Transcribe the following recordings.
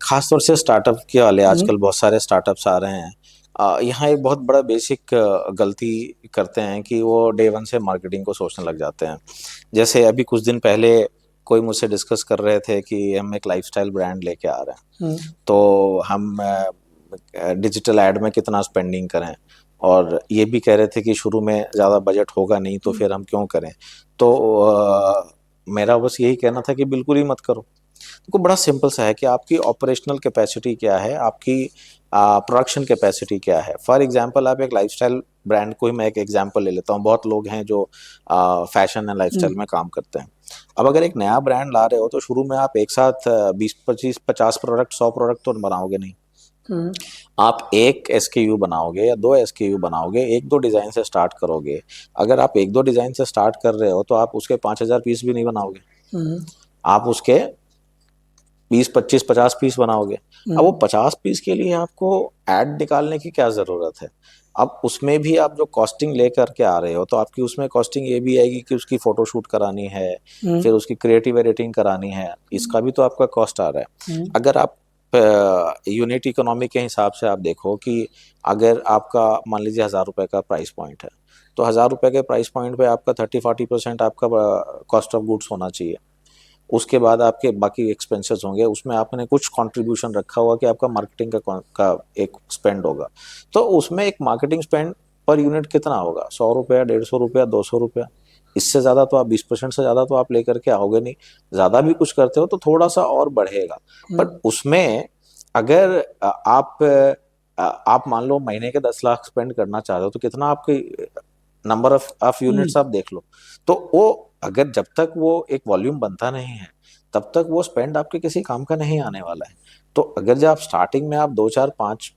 खास तौर से स्टार्टअप के वाले हम्म। आजकल बहुत सारे स्टार्टअप्स आ रहे हैं। यहाँ एक बहुत बड़ा बेसिक गलती करते हैं कि वो डे वन से मार्केटिंग को सोचने लग जाते हैं। जैसे अभी कुछ दिन पहले कोई मुझसे डिस्कस कर रहे थे कि हम एक लाइफस्टाइल ब्रांड लेके आ रहे हैं, हम्म। तो हम डिजिटल एड में कितना स्पेंडिंग करें, और ये भी कह रहे थे कि शुरू में ज़्यादा बजट होगा नहीं तो फिर हम क्यों करें। तो मेरा बस यही कहना था कि बिल्कुल ही मत करो। देखो बड़ा सिंपल सा है कि आपकी ऑपरेशनल कैपेसिटी क्या है, आपकी प्रोडक्शन कैपेसिटी क्या है। फॉर एग्जांपल आप एक लाइफस्टाइल ब्रांड को ही मैं एक एग्जांपल ले लेता हूँ, बहुत लोग हैं जो फैशन एंड लाइफस्टाइल हम्म। में काम करते हैं। अब अगर एक नया ब्रांड ला रहे हो तो शुरू में आप एक साथ 20 25 50 प्रोडक्ट 100 प्रोडक्ट तो बनाओगे नहीं। हम्म। आप एक एसकेयू बनाओगे या दो एसकेयू बनाओगे, एक दो डिजाइन से स्टार्ट करोगे। अगर आप एक दो डिजाइन से स्टार्ट कर रहे हो तो आप उसके 5,000 पीस भी नहीं बनाओगे, हम्म। आप उसके 20 25 50 पीस बनाओगे। अब वो हम्म। 50 पीस के लिए आपको ऐड निकालने की क्या ज़रूरत है। अब उसमें भी आप जो कॉस्टिंग लेकर के आ रहे हो तो आपकी उसमें कॉस्टिंग ये भी आएगी कि उसकी फ़ोटोशूट करानी है, हम्म। फिर उसकी क्रिएटिव एडिटिंग करानी है, इसका भी तो आपका कॉस्ट आ रहा है। हम्म। अगर आप यूनिट इकोनॉमी के हिसाब से आप देखो कि अगर आपका मान लीजिए 1,000 रुपये का प्राइस पॉइंट है, तो 1,000 रुपये के प्राइस पॉइंट पे आपका 30 40% आपका कॉस्ट ऑफ गुड्स होना चाहिए। उसके बाद आपके बाकी एक्सपेंसेस होंगे, उसमें आपने कुछ कंट्रीब्यूशन रखा हुआ कि आपका मार्केटिंग का एक स्पेंड होगा। तो उसमें एक मार्केटिंग स्पेंड पर यूनिट कितना होगा, 100 रुपया 150 रुपया 200 रुपया। इससे ज़्यादा तो आप 20% से ज़्यादा तो आप लेकर के आओगे नहीं। ज़्यादा भी कुछ करते हो तो थोड़ा सा और बढ़ेगा। पर हम्म। उसमें अगर आप मान लो महीने के 10 लाख स्पेंड करना चाहते हो तो कितना आपकी नंबर ऑफ यूनिट्स हम्म। आप देख लो। तो वो अगर जब तक वो एक वॉल्यूम बनता नहीं है तब तक वो स्पेंड आपके किसी काम का नहीं आने वाला है। तो अगर जब आप स्टार्टिंग में आप 2 4 5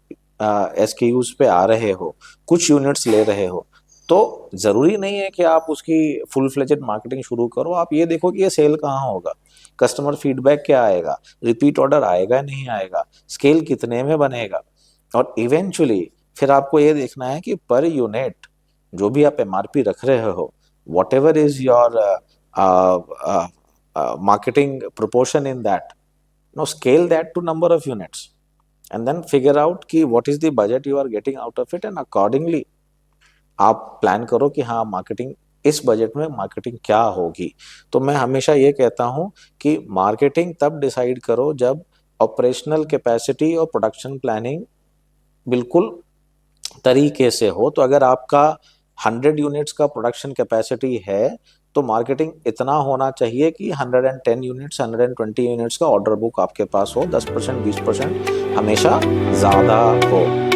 एसकेयूज पे आ रहे हो, कुछ यूनिट्स ले रहे हो, तो जरूरी नहीं है कि आप उसकी फुल फ्लेजेड मार्केटिंग शुरू करो। आप ये देखो कि ये सेल कहाँ होगा, कस्टमर फीडबैक क्या आएगा, रिपीट ऑर्डर आएगा नहीं आएगा, स्केल कितने में बनेगा। और इवेंचुअली फिर आपको ये देखना है कि पर यूनिट जो भी आप एमआरपी रख रहे हो, what ever is your marketing proportion in that, now scale that to number of units and then figure out कि what is the budget you are getting out of it, and accordingly आप plan करो कि हाँ marketing इस budget में marketing क्या होगी। तो मैं हमेशा ये कहता हूँ कि मार्केटिंग तब डिसाइड करो जब ऑपरेशनल कैपेसिटी और प्रोडक्शन प्लानिंग बिल्कुल तरीके से हो। तो अगर आपका 100 यूनिट्स का प्रोडक्शन कैपेसिटी है तो मार्केटिंग इतना होना चाहिए कि 110 यूनिट्स 120 यूनिट्स का ऑर्डर बुक आपके पास हो, 10% 20% हमेशा ज़्यादा हो।